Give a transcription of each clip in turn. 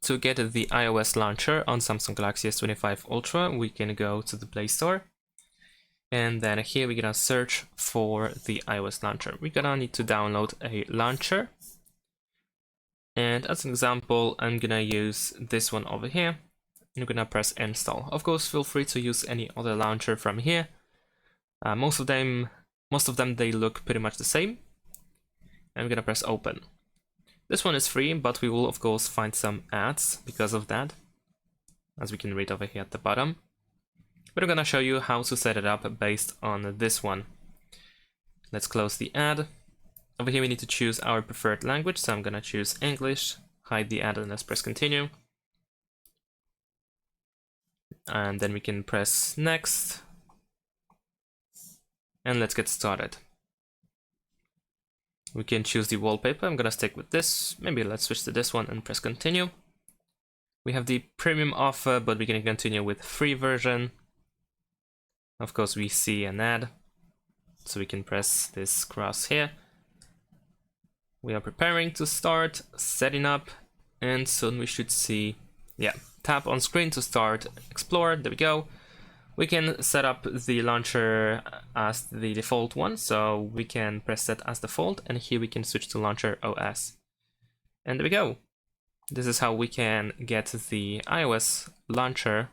to get the iOS launcher on Samsung Galaxy S25 Ultra, we can go to the Play Store. And then here we're gonna search for the iOS launcher. We're gonna need to download a launcher. And as an example, I'm gonna use this one over here. I'm gonna press install. Of course, feel free to use any other launcher from here. Most of them they look pretty much the same. I'm gonna press open. This one is free, but we will of course find some ads because of that, as we can read over here at the bottom. But I'm gonna show you how to set it up based on this one. Let's close the ad. Over here we need to choose our preferred language, so I'm gonna choose English, hide the ad, and let's press continue. And then we can press next. And let's get started. We can choose the wallpaper. I'm gonna stick with this. Maybe let's switch to this one and press continue. We have the premium offer, but we can continue with free version. Of course, we see an ad, so we can press this cross here. We are preparing to start setting up, and soon we should see, tap on screen to start explore. There we go. We can set up the launcher as the default one, so we can press set as default, and here we can switch to launcher OS. And there we go. This is how we can get the iOS launcher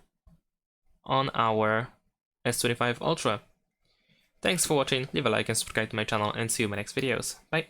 on our S25 Ultra. Thanks for watching, leave a like and subscribe to my channel, and see you in my next videos. Bye!